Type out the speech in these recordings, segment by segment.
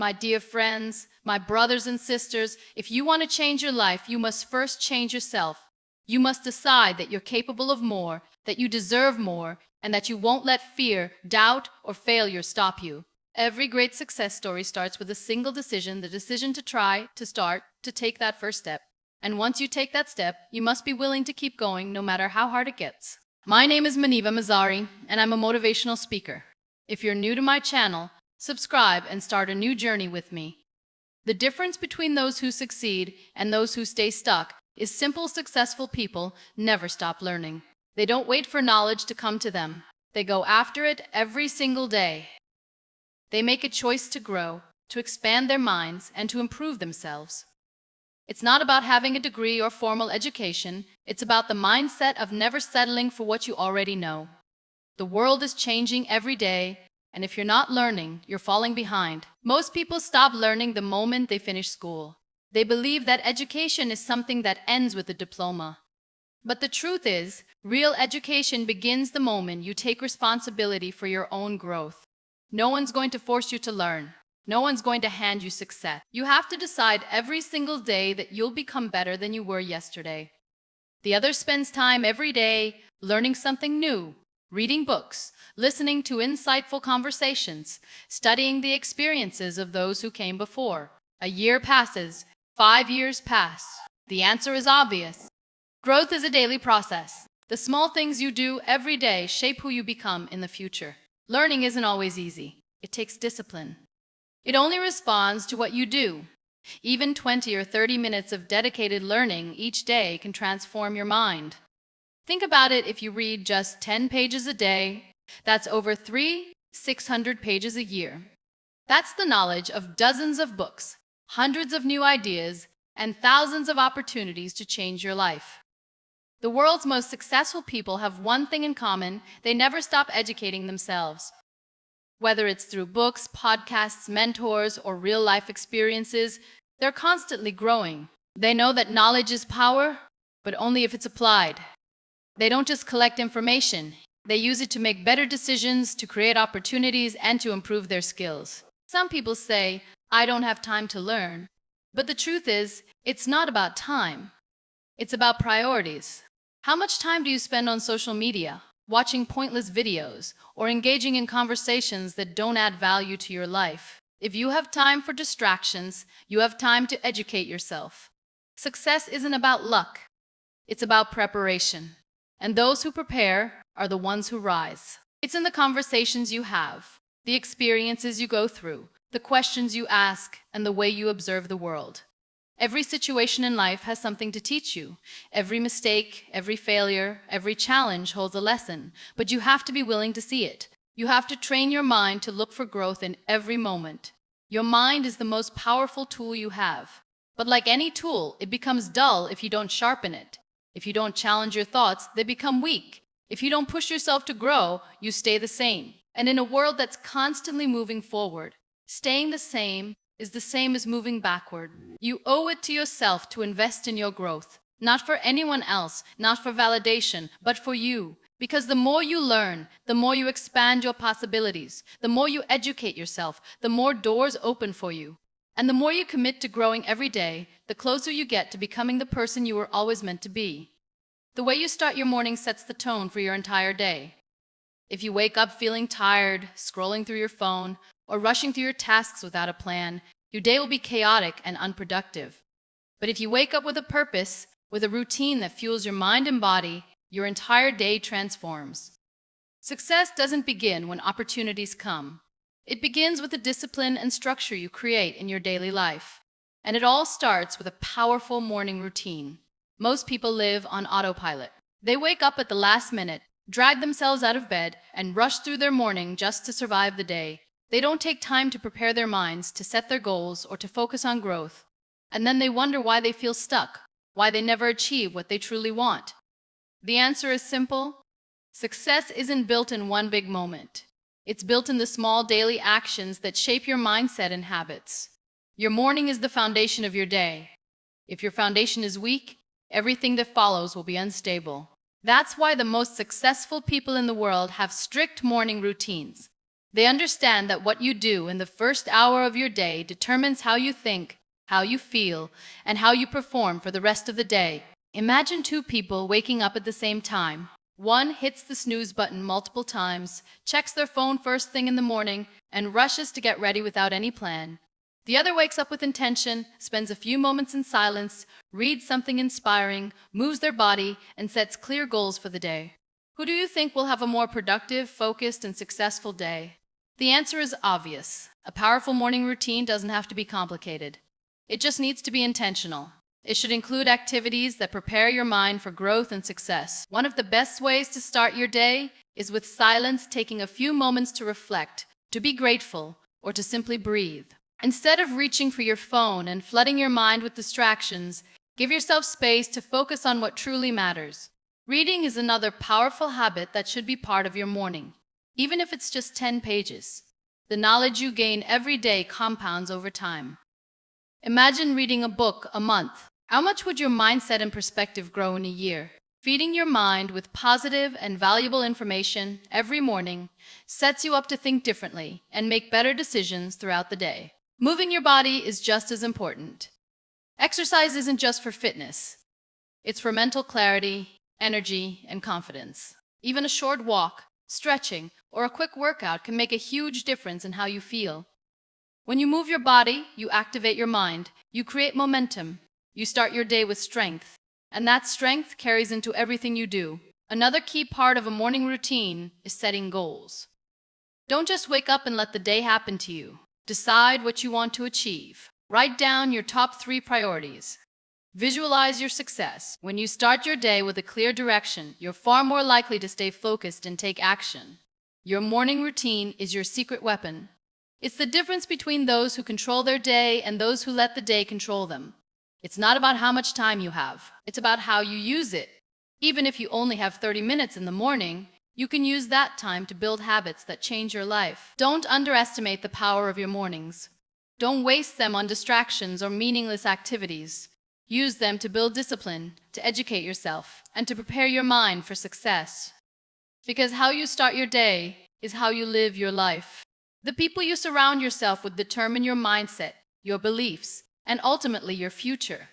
My dear friends, my brothers and sisters, if you want to change your life, you must first change yourself. You must decide that you're capable of more, that you deserve more, and that you won't let fear, doubt, or failure stop you. Every great success story starts with a single decision, the decision to try, to start, to take that first step. And once you take that step, you must be willing to keep going no matter how hard it gets. My name is Muniba Mazari, and I'm a motivational speaker. If you're new to my channel, subscribe and start a new journey with me. The difference between those who succeed and those who stay stuck is simple. Successful people never stop learning. They don't wait for knowledge to come to them. They go after it every single day. They make a choice to grow, to expand their minds, and to improve themselves. It's not about having a degree or formal education. It's about the mindset of never settling for what you already know. The world is changing every day, and if you're not learning, you're falling behind. Most people stop learning the moment they finish school. They believe that education is something that ends with a diploma. But the truth is, real education begins the moment you take responsibility for your own growth. No one's going to force you to learn. No one's going to hand you success. You have to decide every single day that you'll become better than you were yesterday. The other spends time every day learning something new, reading books, listening to insightful conversations, studying the experiences of those who came before. A year passes, 5 years pass. The answer is obvious. Growth is a daily process. The small things you do every day shape who you become in the future. Learning isn't always easy. It takes discipline. It only responds to what you do. Even 20 or 30 minutes of dedicated learning each day can transform your mind. Think about it. If you read just 10 pages a day, that's over 600 pages a year. That's the knowledge of dozens of books, hundreds of new ideas, and thousands of opportunities to change your life. The world's most successful people have one thing in common: they never stop educating themselves. Whether it's through books, podcasts, mentors, or real-life experiences, they're constantly growing. They know that knowledge is power, but only if it's applied. They don't just collect information. They use it to make better decisions, to create opportunities, and to improve their skills. Some people say, "I don't have time to learn." But the truth is, it's not about time. It's about priorities. How much time do you spend on social media, watching pointless videos, or engaging in conversations that don't add value to your life? If you have time for distractions, you have time to educate yourself. Success isn't about luck. It's about preparation. And those who prepare are the ones who rise. It's in the conversations you have, the experiences you go through, the questions you ask, and the way you observe the world. Every situation in life has something to teach you. Every mistake, every failure, every challenge holds a lesson, but you have to be willing to see it. You have to train your mind to look for growth in every moment. Your mind is the most powerful tool you have. But like any tool, it becomes dull if you don't sharpen it. If you don't challenge your thoughts, they become weak. If you don't push yourself to grow, you stay the same. And in a world that's constantly moving forward, staying the same is the same as moving backward. You owe it to yourself to invest in your growth, not for anyone else, not for validation, but for you. Because the more you learn, the more you expand your possibilities. The more you educate yourself, the more doors open for you. And the more you commit to growing every day, the closer you get to becoming the person you were always meant to be. The way you start your morning sets the tone for your entire day. If you wake up feeling tired, scrolling through your phone, or rushing through your tasks without a plan, your day will be chaotic and unproductive. But if you wake up with a purpose, with a routine that fuels your mind and body, your entire day transforms. Success doesn't begin when opportunities come. It begins with the discipline and structure you create in your daily life. And it all starts with a powerful morning routine. Most people live on autopilot. They wake up at the last minute, drag themselves out of bed, and rush through their morning just to survive the day. They don't take time to prepare their minds, to set their goals, or to focus on growth. And then they wonder why they feel stuck, why they never achieve what they truly want. The answer is simple. Success isn't built in one big moment. It's built in the small daily actions that shape your mindset and habits. Your morning is the foundation of your day. If your foundation is weak, everything that follows will be unstable. That's why the most successful people in the world have strict morning routines. They understand that what you do in the first hour of your day determines how you think, how you feel, and how you perform for the rest of the day. Imagine two people waking up at the same time. One hits the snooze button multiple times, checks their phone first thing in the morning, and rushes to get ready without any plan. The other wakes up with intention, spends a few moments in silence, reads something inspiring, moves their body, and sets clear goals for the day. Who do you think will have a more productive, focused, and successful day? The answer is obvious. A powerful morning routine doesn't have to be complicated. It just needs to be intentional. It should include activities that prepare your mind for growth and success. One of the best ways to start your day is with silence, taking a few moments to reflect, to be grateful, or to simply breathe. Instead of reaching for your phone and flooding your mind with distractions, give yourself space to focus on what truly matters. Reading is another powerful habit that should be part of your morning, even if it's just 10 pages. The knowledge you gain every day compounds over time. Imagine reading a book a month. How much would your mindset and perspective grow in a year? Feeding your mind with positive and valuable information every morning sets you up to think differently and make better decisions throughout the day. Moving your body is just as important. Exercise isn't just for fitness. It's for mental clarity, energy, and confidence. Even a short walk, stretching, or a quick workout can make a huge difference in how you feel. When you move your body, you activate your mind, you create momentum, you start your day with strength, and that strength carries into everything you do. Another key part of a morning routine is setting goals. Don't just wake up and let the day happen to you. Decide what you want to achieve. Write down your top 3 priorities. Visualize your success. When you start your day with a clear direction, you're far more likely to stay focused and take action. Your morning routine is your secret weapon. It's the difference between those who control their day and those who let the day control them. It's not about how much time you have. It's about how you use it. Even if you only have 30 minutes in the morning, you can use that time to build habits that change your life. Don't underestimate the power of your mornings. Don't waste them on distractions or meaningless activities. Use them to build discipline, to educate yourself, and to prepare your mind for success. Because how you start your day is how you live your life. The people you surround yourself with determine your mindset, your beliefs, and ultimately your future.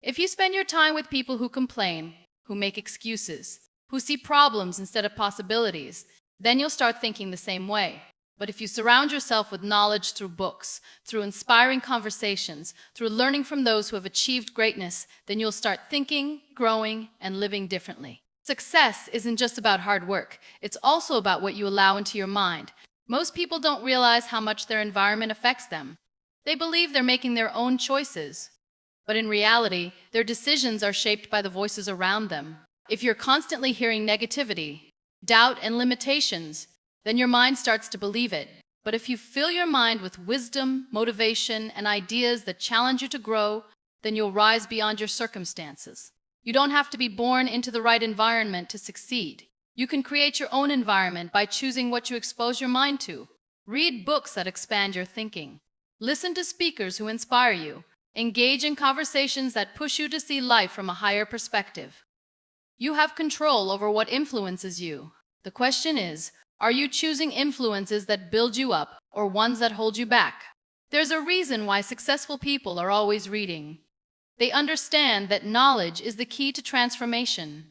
If you spend your time with people who complain, who make excuses, who see problems instead of possibilities, then you'll start thinking the same way. But if you surround yourself with knowledge through books, through inspiring conversations, through learning from those who have achieved greatness, then you'll start thinking, growing, and living differently. Success isn't just about hard work. It's also about what you allow into your mind. Most people don't realize how much their environment affects them. They believe they're making their own choices. But in reality, their decisions are shaped by the voices around them. If you're constantly hearing negativity, doubt, and limitations, then your mind starts to believe it. But if you fill your mind with wisdom, motivation, and ideas that challenge you to grow, then you'll rise beyond your circumstances. You don't have to be born into the right environment to succeed. You can create your own environment by choosing what you expose your mind to. Read books that expand your thinking. Listen to speakers who inspire you. Engage in conversations that push you to see life from a higher perspective. You have control over what influences you. The question is, are you choosing influences that build you up or ones that hold you back? There's a reason why successful people are always reading. They understand that knowledge is the key to transformation.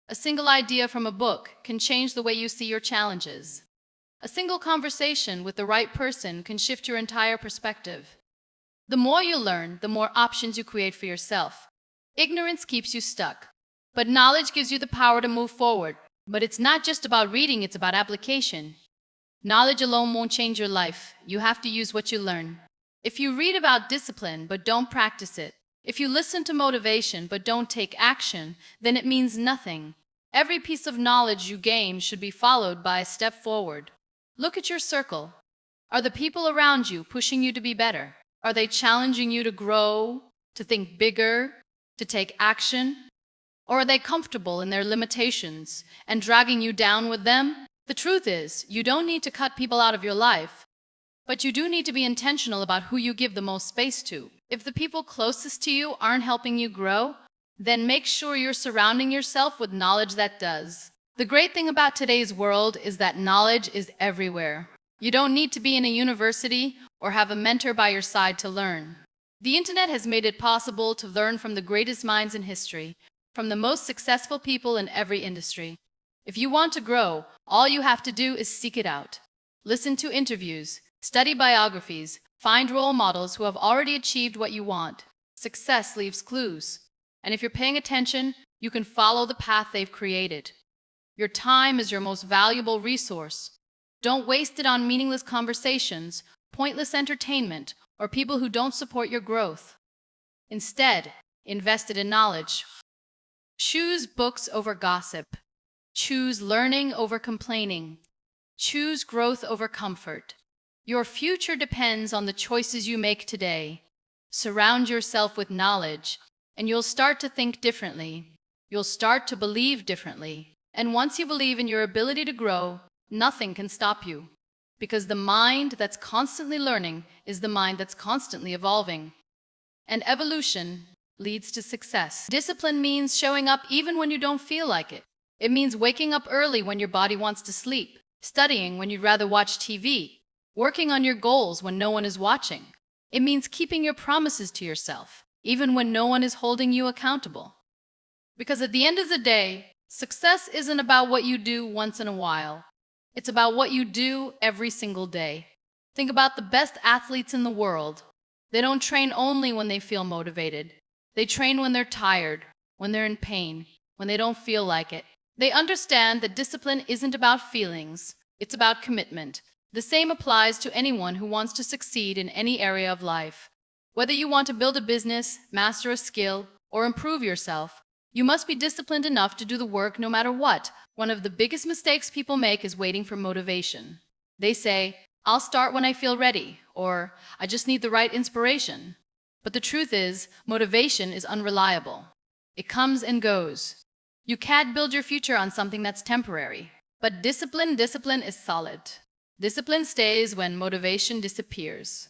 A single idea from a book can change the way you see your challenges. A single conversation with the right person can shift your entire perspective. The more you learn, the more options you create for yourself. Ignorance keeps you stuck, but knowledge gives you the power to move forward. But it's not just about reading, it's about application. Knowledge alone won't change your life. You have to use what you learn. If you read about discipline but don't practice it, if you listen to motivation but don't take action, then it means nothing. Every piece of knowledge you gain should be followed by a step forward. Look at your circle. Are the people around you pushing you to be better? Are they challenging you to grow, to think bigger, to take action? Or are they comfortable in their limitations and dragging you down with them? The truth is, you don't need to cut people out of your life, but you do need to be intentional about who you give the most space to. If the people closest to you aren't helping you grow, then make sure you're surrounding yourself with knowledge that does. The great thing about today's world is that knowledge is everywhere. You don't need to be in a university or have a mentor by your side to learn. The internet has made it possible to learn from the greatest minds in history, from the most successful people in every industry. If you want to grow, all you have to do is seek it out. Listen to interviews, study biographies, find role models who have already achieved what you want. Success leaves clues. And if you're paying attention, you can follow the path they've created. Your time is your most valuable resource. Don't waste it on meaningless conversations, pointless entertainment, or people who don't support your growth. Instead, invest it in knowledge. Choose books over gossip. Choose learning over complaining. Choose growth over comfort. Your future depends on the choices you make today. Surround yourself with knowledge, and you'll start to think differently. You'll start to believe differently. And once you believe in your ability to grow, nothing can stop you. Because the mind that's constantly learning is the mind that's constantly evolving. And evolution leads to success. Discipline means showing up even when you don't feel like it. It means waking up early when your body wants to sleep, studying when you'd rather watch TV, working on your goals when no one is watching. It means keeping your promises to yourself, even when no one is holding you accountable. Because at the end of the day, success isn't about what you do once in a while. It's about what you do every single day. Think about the best athletes in the world. They don't train only when they feel motivated. They train when they're tired, when they're in pain, when they don't feel like it. They understand that discipline isn't about feelings, it's about commitment. The same applies to anyone who wants to succeed in any area of life. Whether you want to build a business, master a skill, or improve yourself, you must be disciplined enough to do the work no matter what. One of the biggest mistakes people make is waiting for motivation. They say, "I'll start when I feel ready," or "I just need the right inspiration." But the truth is, motivation is unreliable. It comes and goes. You can't build your future on something that's temporary. But discipline is solid. Discipline stays when motivation disappears.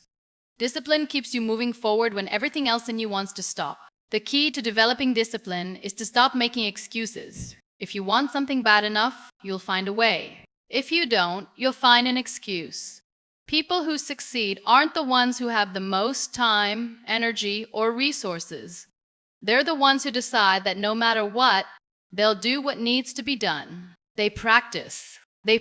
Discipline keeps you moving forward when everything else in you wants to stop. The key to developing discipline is to stop making excuses. If you want something bad enough, you'll find a way. If you don't, you'll find an excuse. People who succeed aren't the ones who have the most time, energy, or resources. They're the ones who decide that no matter what, they'll do what needs to be done. They practice. They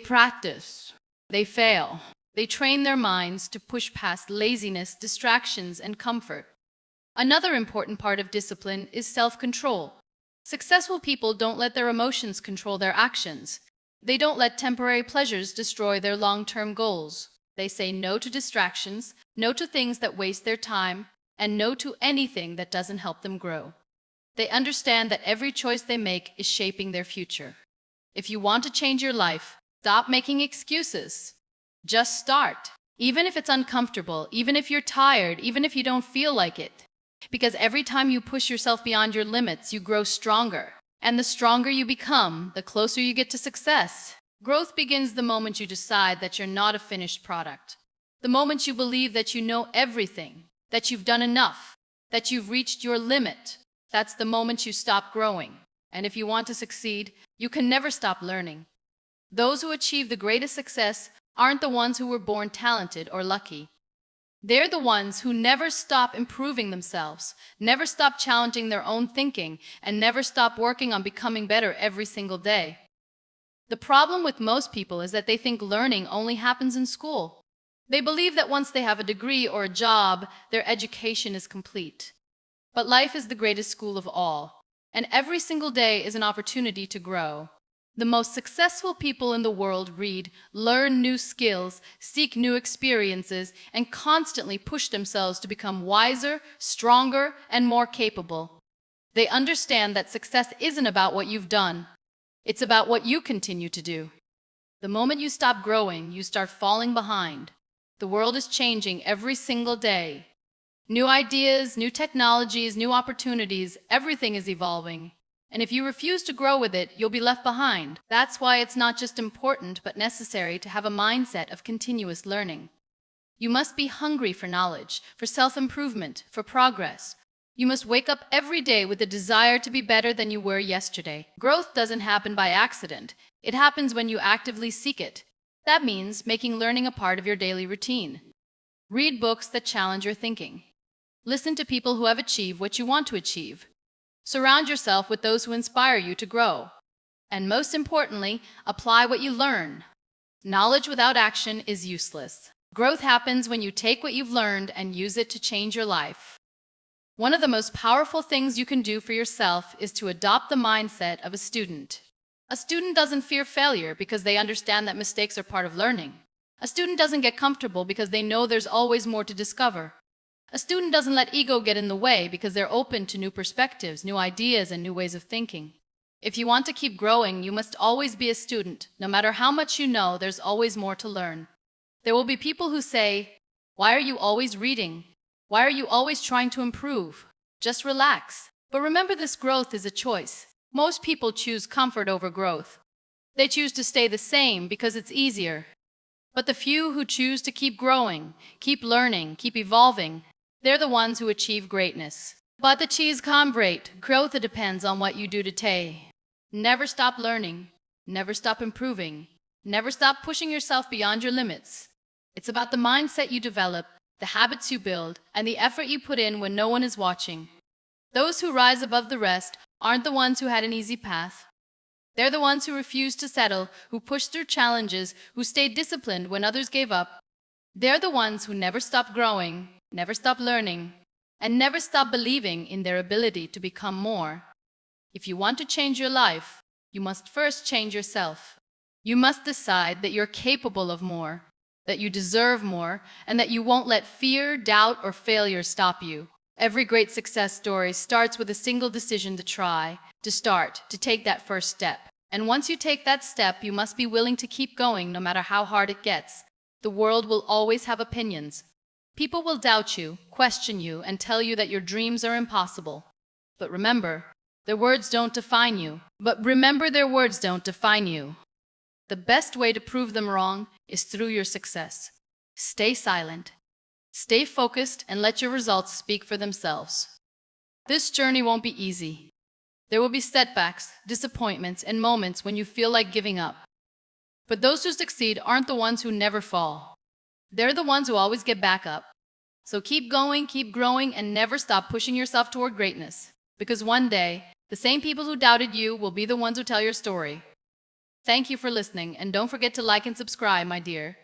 fail. They train their minds to push past laziness, distractions, and comfort. Another important part of discipline is self-control. Successful people don't let their emotions control their actions. They don't let temporary pleasures destroy their long-term goals. They say no to distractions, no to things that waste their time, and no to anything that doesn't help them grow. They understand that every choice they make is shaping their future. If you want to change your life, stop making excuses. Just start. Even if it's uncomfortable, even if you're tired, even if you don't feel like it. Because every time you push yourself beyond your limits, you grow stronger. And the stronger you become, the closer you get to success. Growth begins the moment you decide that you're not a finished product. The moment you believe that you know everything, that you've done enough, that you've reached your limit. That's the moment you stop growing. And if you want to succeed, you can never stop learning. Those who achieve the greatest success aren't the ones who were born talented or lucky. They're the ones who never stop improving themselves, never stop challenging their own thinking, and never stop working on becoming better every single day. The problem with most people is that they think learning only happens in school. They believe that once they have a degree or a job, their education is complete. But life is the greatest school of all, and every single day is an opportunity to grow. The most successful people in the world read, learn new skills, seek new experiences, and constantly push themselves to become wiser, stronger, and more capable. They understand that success isn't about what you've done. It's about what you continue to do. The moment you stop growing, you start falling behind. The world is changing every single day. New ideas, new technologies, new opportunities, everything is evolving. And if you refuse to grow with it, you'll be left behind. That's why it's not just important, but necessary to have a mindset of continuous learning. You must be hungry for knowledge, for self-improvement, for progress. You must wake up every day with a desire to be better than you were yesterday. Growth doesn't happen by accident. It happens when you actively seek it. That means making learning a part of your daily routine. Read books that challenge your thinking. Listen to people who have achieved what you want to achieve. Surround yourself with those who inspire you to grow. And most importantly, apply what you learn. Knowledge without action is useless. Growth happens when you take what you've learned and use it to change your life. One of the most powerful things you can do for yourself is to adopt the mindset of a student. A student doesn't fear failure because they understand that mistakes are part of learning. A student doesn't get comfortable because they know there's always more to discover. A student doesn't let ego get in the way because they're open to new perspectives, new ideas, and new ways of thinking. If you want to keep growing, you must always be a student. No matter how much you know, there's always more to learn. There will be people who say, "Why are you always reading? Why are you always trying to improve? Just relax." But remember, this growth is a choice. Most people choose comfort over growth. They choose to stay the same because it's easier. But the few who choose to keep growing, keep learning, keep evolving, they're the ones who achieve greatness. But the cheese comrade, growth depends on what you do today. Never stop learning, never stop improving, never stop pushing yourself beyond your limits. It's about the mindset you develop, the habits you build, and the effort you put in when no one is watching. Those who rise above the rest aren't the ones who had an easy path. They're the ones who refused to settle, who pushed through challenges, who stayed disciplined when others gave up. They're the ones who never stopped growing, never stopped learning, and never stopped believing in their ability to become more. If you want to change your life, you must first change yourself. You must decide that you're capable of more, that you deserve more, and that you won't let fear, doubt, or failure stop you. Every great success story starts with a single decision to try, to start, to take that first step. And once you take that step, you must be willing to keep going no matter how hard it gets. The world will always have opinions. People will doubt you, question you, and tell you that your dreams are impossible. But remember, their words don't define you. The best way to prove them wrong is through your success. Stay silent. Stay focused and let your results speak for themselves. This journey won't be easy. There will be setbacks, disappointments, and moments when you feel like giving up. But those who succeed aren't the ones who never fall. They're the ones who always get back up. So keep going, keep growing, and never stop pushing yourself toward greatness. Because one day, the same people who doubted you will be the ones who tell your story. Thank you for listening, and don't forget to like and subscribe, my dear.